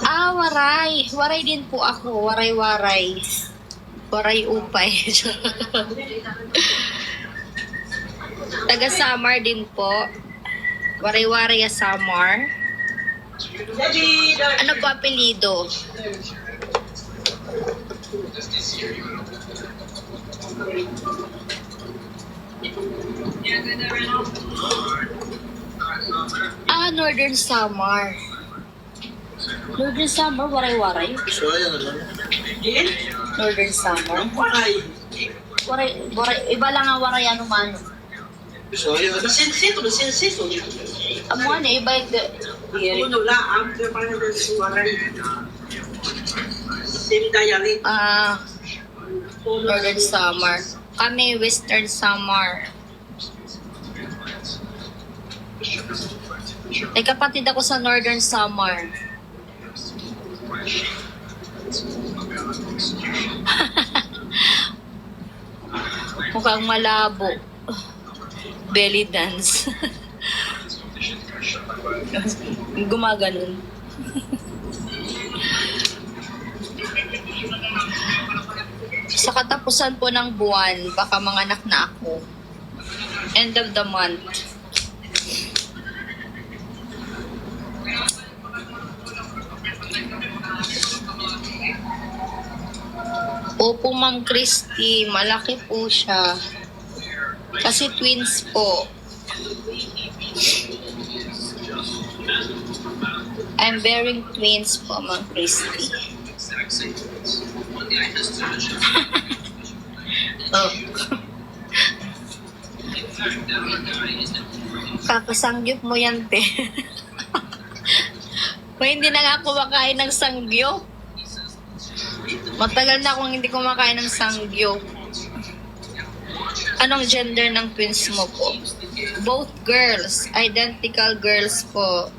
Ah, waray. Waray din po ako. Waray-waray. Waray upay. Taga Samar din po. Waray-waray Samar. Ano po apelido? Ah, Northern Samar. Northern Samar, waray-waray. Northern Samar. Waray, iba lang ang waray ano man. Amo ano, iba yung Northern Samar. Kami Western Samar. Ay kapatid ako sa Northern Samar. Mukhang malabo. Belly dance. Gumaganon. Sa katapusan po ng buwan, baka manganak na ako. End of the month. Opo, Ma'am Christy. Malaki po siya. Kasi twins po. I'm bearing twins po, Ma'am Christy. Oh. Kakasangyup mo yan, te. Kung hindi na nga ako makain ng sangyup. Matagal na akong hindi kumakain ng sangyup. Anong gender ng twins mo po? Both girls. Identical girls po.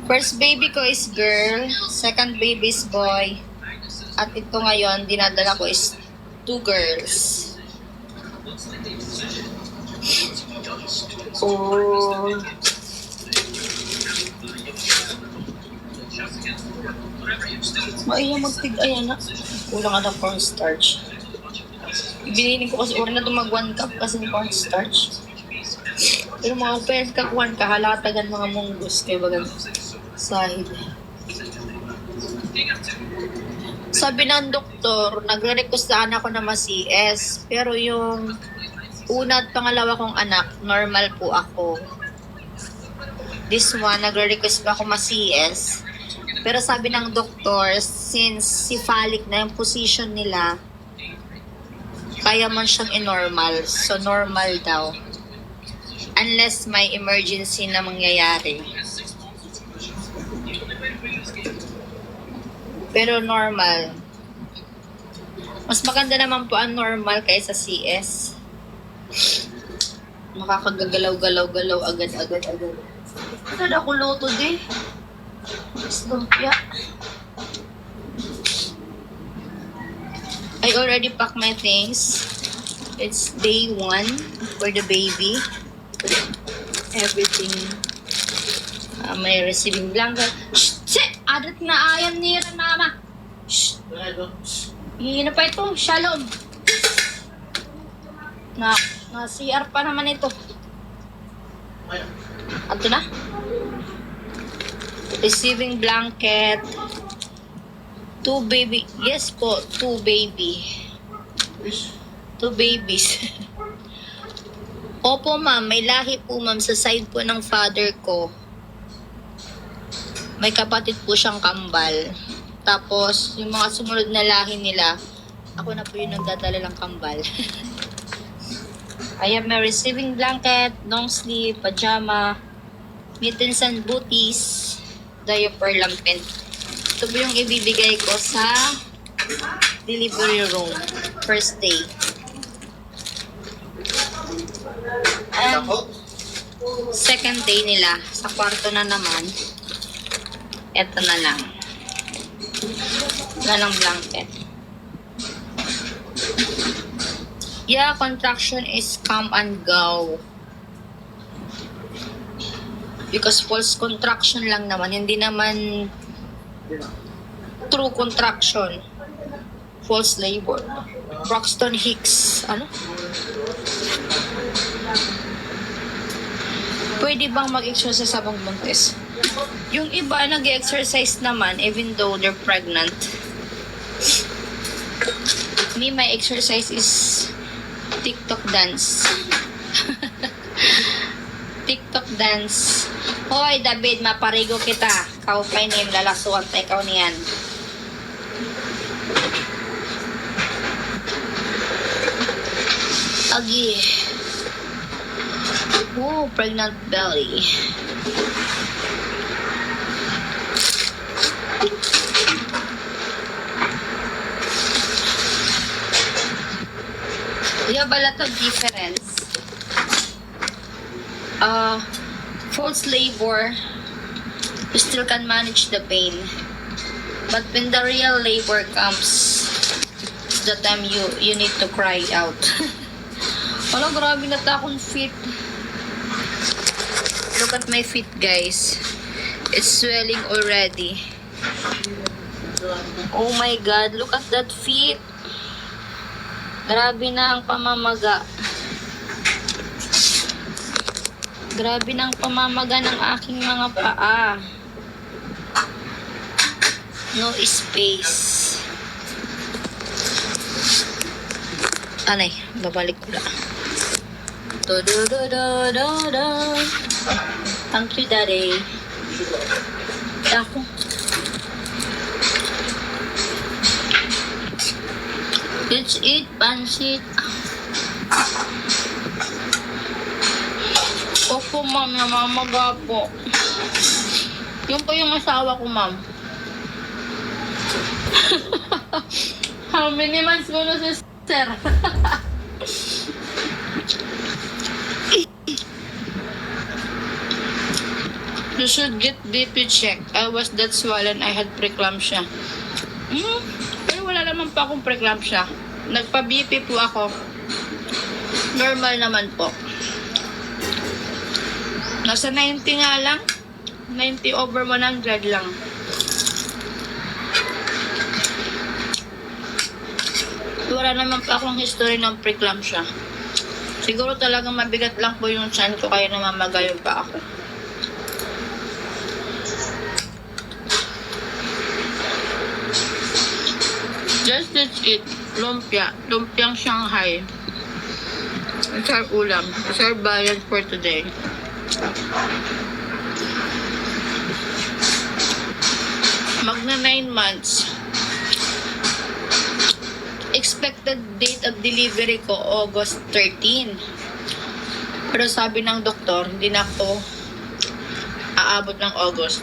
First baby ko is girl. Second baby is boy. At ito ngayon, dinadala ko is 2 girls. Oh. Maiya magtig, ayan na. Kulang ka ng cornstarch. Ibininin ko kasi oras na ito mag 1 cup kasi ng cornstarch. Pero mga pwede kakuhan ka, halatagan mga munggus kayo bagang sahid. Sabi ng doktor, nagre-request sana ako na ma-CS. Pero yung una at pangalawa kong anak, normal po ako. This one, nagre-request pa ako ma-CS. Pero sabi ng doktor, since cephalic na yung position nila, kaya man siyang i-normal. So, normal daw. Unless may emergency na mangyayari. Pero normal. Mas maganda naman po ang normal kaysa CS. Makakagagalaw-galaw-galaw agad-agad. Ano na ako luto din? Lumpia. I already packed my things. It's day 1 for the baby. Everything. May receiving blanket. Shit! Adat na ayan ni mama. Shh. Hihina pa ito. Shalom. Na CR pa naman ito. Ato na. Receiving blanket. 2 baby. Yes po, 2 baby. 2 babies. Opo ma'am, may lahi po ma'am sa side po ng father ko. May kapatid po siyang kambal. Tapos, yung mga sumunod na lahi nila, ako na po yung nagdadala ng kambal. I have my receiving blanket, long sleeve, pajama, mittens and booties, diaper, lampin. Ito po yung ibibigay ko sa delivery room, first day. And second day nila, sa kwarto na naman, eto na lang. Wala ng blanket. Yeah, contraction is come and go. Because false contraction lang naman, hindi naman true contraction. False labor. Braxton Hicks, ano? Pwede bang mag-exercise habang buntis? Yung iba nag-exercise naman even though they're pregnant. Me, my exercise is TikTok dance. TikTok dance. Hoy, David, maparigo kita. Kau pa nim, lalasuan tayo ikaw niyan. Agi. Oh, pregnant belly. We have a lot of difference. False labor, you still can manage the pain. But when the real labor comes, it's the time you need to cry out. Wala, grabe na akong feet. Look at my feet, guys. It's swelling already. Oh my God, look at that feet. Grabe na ang pamamaga. Grabe na ang pamamaga ng aking mga paa. No space. Anay, babalik ko lang. Do-do-do-do-do-do. Thank you, Daddy. Ako. Let's eat pansit. Opo, ma'am. Namamaga po. Yung po yung asawa ko, ma'am. How many months ko na si sir? You should get BP check. I was that swollen. I had preeclampsia. Pero wala naman pa akong preeclampsia. Nagpa-BP po ako. Normal naman po. Nasa 90 nga lang. 90/100 lang. Wala naman pa akong history ng preeclampsia. Siguro talagang mabigat lang po yung tiyan ko kaya namamagayon pa ako. Just let's eat lumpia. Lumpiang Shanghai. It's our ulam. It's our bayan for today. Magna 9 months. Expected date of delivery ko August 13. Pero sabi ng doktor, hindi na ako aabot ng August.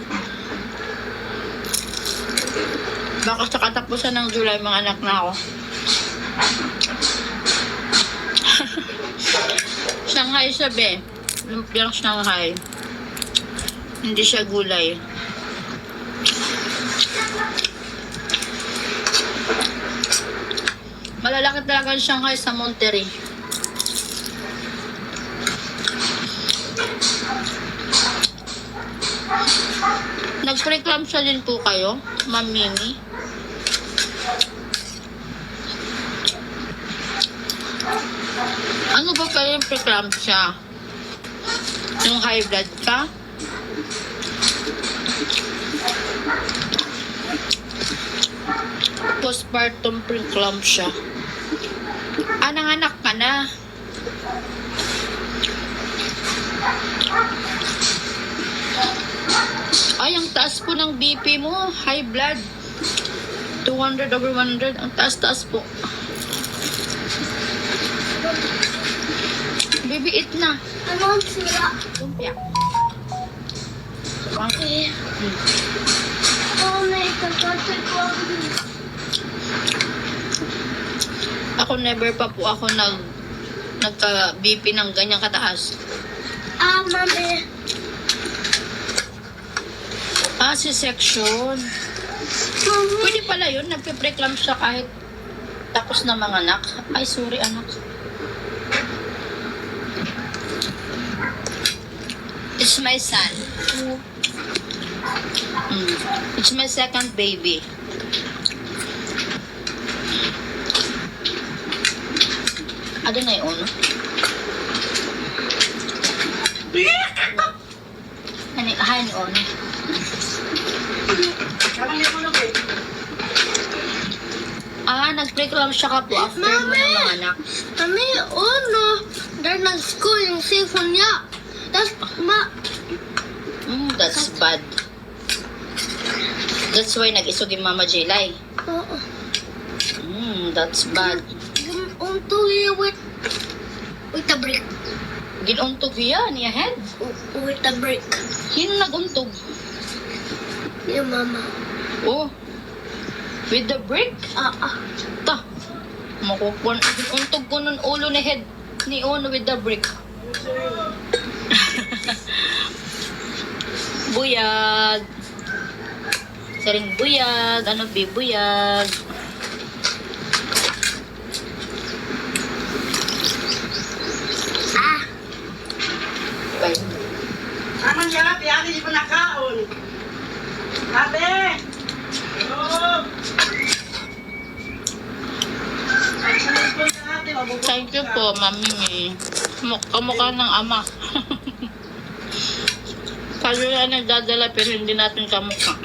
Baka sa katapusan ng July, mga anak na ako. Shanghai siya, be. Lumpiang Shanghai. Hindi siya gulay. Malalaki talaga ang Shanghai sa Monterrey. Nag-preeclampsia din po kayo, Ma'am Mimi? Ano ba kayo yung preeclampsia? Yung high blood ka? Postpartum preeclampsia. Nanganak ka na. Ay, ang taas po ng BP mo. High blood. 200/100. Ang taas-taas po. Baby, eat na. Ano ang sira? Lumpia. Okay. Oh, may kakatay ko. Ako never pa po ako nagka-BP ng ganyang kataas. Mami. C-section. Mami. Pwede pala yun, nagpe-preeclampsia kahit tapos na mga anak. Ay, sorry anak. It's my son. It's my second baby. Ano na yun? Hani on. Nag-break lang siya ka po after mo ng mga anak. Mami, no. Dahil nag-school yung cellphone niya. Tapos, That's bad. That's why nag-isog yung Mama Jelay. oo. That's bad. Untog niya with the brick. Ginuntog niya niya head. With the brick. Sino naguntog? Yung mama. Oh. With the brick? Ta. Makupon. Ginuntog ko nun ulo ni head ni Ono with the brick. Buyag. Saring buyag. Ano bi buyag? Bye. Aman yan, ate, di pa nakaon. Ate! Oh! Thank you po, Mami Mi. Kamukha ng ama. Kaso yan nagdadala pero hindi natin kamukha.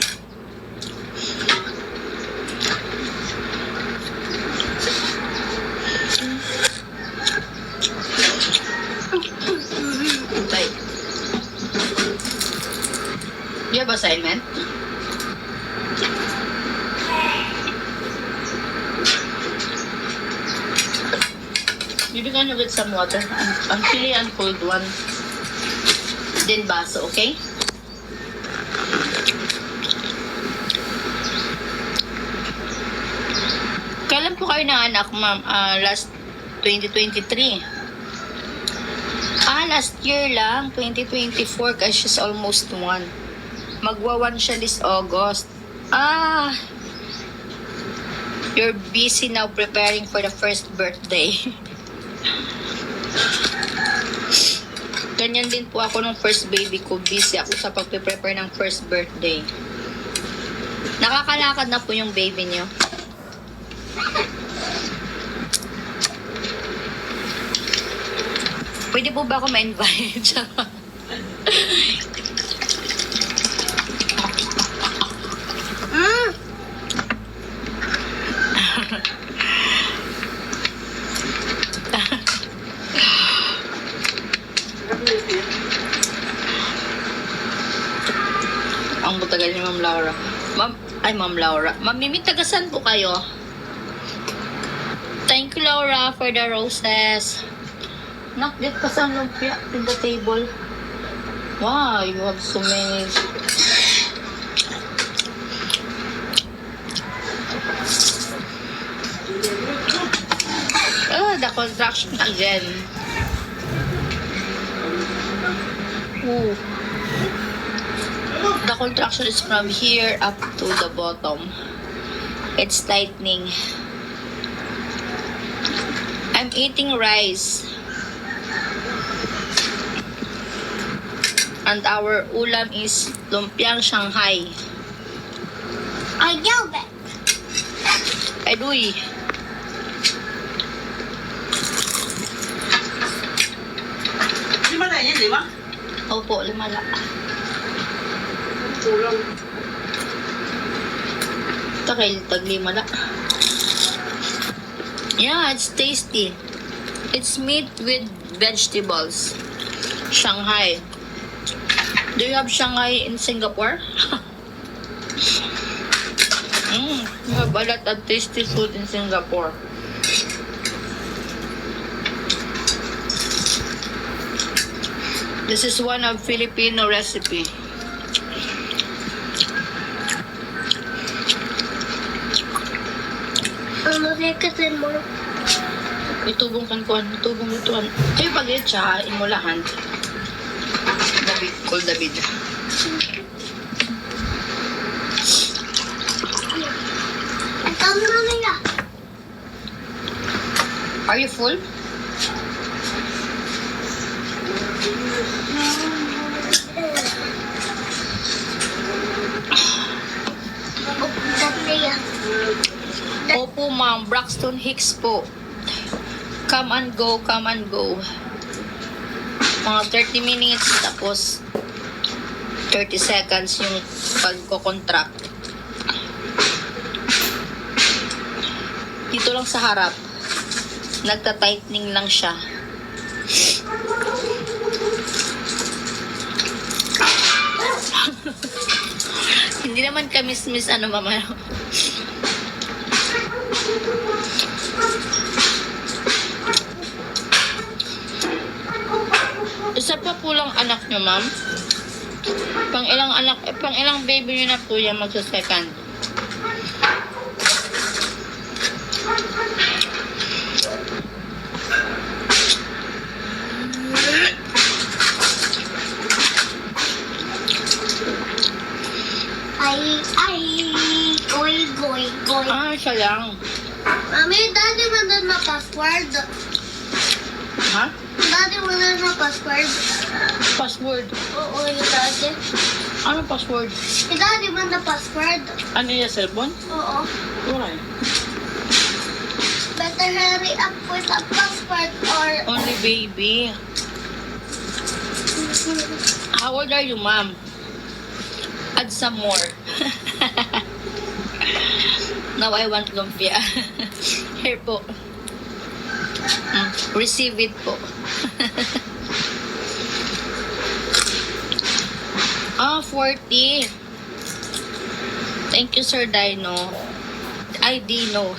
Bye. You have assignment? Bibigyan nyo with some water. Ang chili and cold one. Then baso, okay? Kailan po kayo na anak, ma'am? Last 2023. Last year lang. 2024 kasi she's almost 1. Magwa 1 siya this August. You're busy now preparing for the first birthday. Ganyan din po ako nung first baby ko. Busy ako sa pagpe-prepare ng first birthday. Nakakalakad na po yung baby niyo. Pwede po ba ako ma-invite? Ang butagal ni Ma'am Laura. Ma'am Laura. Ma'am Mimi, tagasan po kayo. Thank you, Laura, for the roses. Nakdit pa sa lumpia in the table. Wow, you have so many. The contraction again. Ooh. The contraction is from here up to the bottom. It's tightening. I'm eating rice. And our ulam is lumpiang Shanghai. I know that. Aduy. Lima na yan, lima? Opo, limala. Kulang. Takil, taglimala. Yeah, it's tasty. It's meat with vegetables. Shanghai. Do you have Shanghai in Singapore? You have a lot of tasty food in Singapore. This is one of Filipino recipe. Ano kakasin mo? Itubong kan kuan, itubong ituan. Kayo pag-eat siya, imulahan. David, call David. Ang na nila. Are you full? po, ma'am. Braxton Hicks po. Come and go, come and go. Mga 30 minutes, tapos 30 seconds yung pagko-contract. Dito lang sa harap. Nagta-tightening lang siya. Hindi naman ka miss ano, mama. Isa pa po lang anak nyo, ma'am. Pang ilang baby nyo na po yan magsa-second. Goy. Ah, siya lang. Mami, daddy mo na na password. Ha? Daddy mo na na password. Password. Oo, yung daddy. Ano password? Yung daddy mo na password. Ano yung cellphone? Oo. Wala eh. Better hurry up with a password or... Only baby. How old are you, ma'am? Add some more. Now I want lumpia. Here po. Receive it po. Ah, 40. Thank you, Sir Dino. I Dino.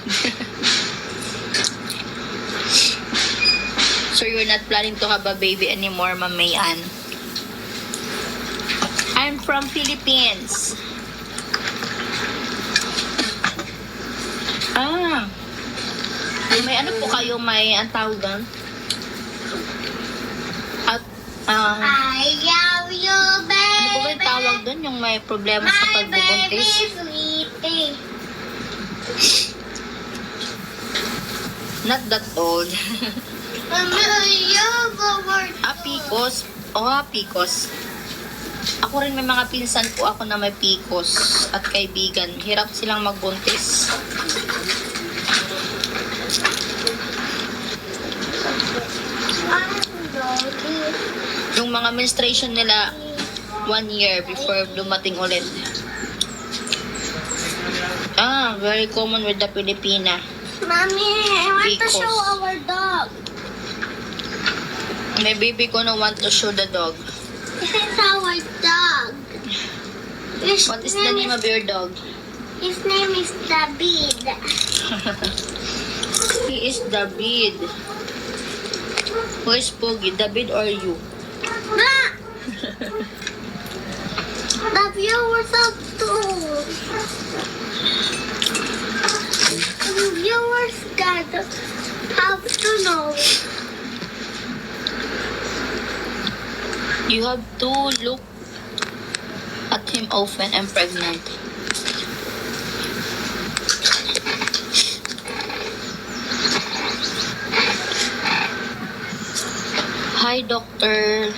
So you're not planning to have a baby anymore, Ma'am Mayan? I'm from Philippines. Ah. May ano po kayo, may ang tawag doon? At, I love you, ano po ba baby. yung tawag doon? Yung may problema sa My baby pagbubuntis? sweetie. Not that old. Mami, ayaw ko PCOS. PCOS. Ako rin may mga pinsan po ako na may PCOS at kaibigan. Hirap silang magbuntis. Yung mga menstruation nila 1 year before dumating ulit. Ah, very common with the Filipina. Mommy, I want to Because- show our dog. My baby ko no want to show the dog. This is our dog. What is the name of your dog? His name is David. He is David. Who is Pogi? David or you? Ma! The viewers have to. The viewers gotta have to know. You have to look at him often. I'm pregnant. Hi, doctor.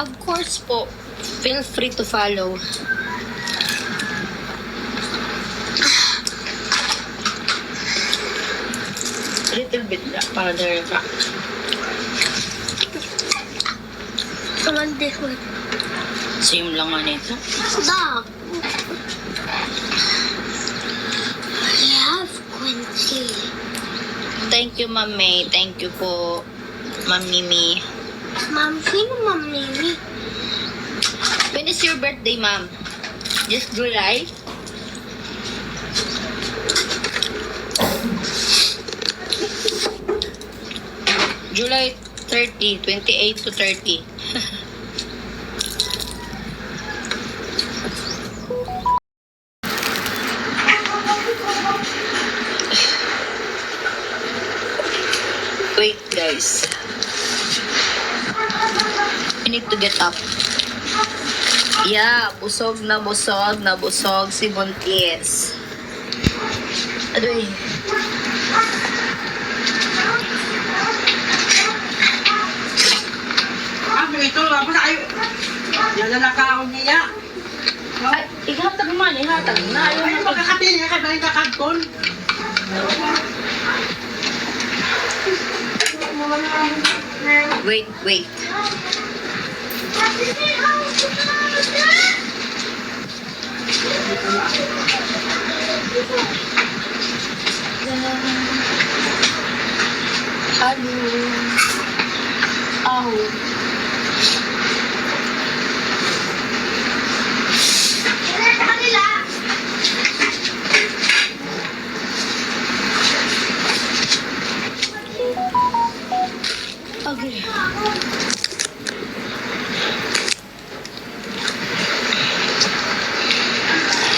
Of course po. Feel free to follow. Little bit na para there ka. Someone this one. Same lang nga nito. Dog. I have Quincy. Thank you, Ma'am May. Thank you po, Ma'am Mimi. Mom, sino Mom Mimi? When is your birthday, Ma'am? Just July? July 30, 28 to 30. Wait, guys. I need to get up. Yeah, busog na busog si Buntis. Adoy. Ito, ako na kayo. Yan na nakaon niya. Ay, ihatag man, ihatag na. Ay, Ayun na. pagkakatin niya, kaya balik kakagkon. Wait, wait. Ano? Aw.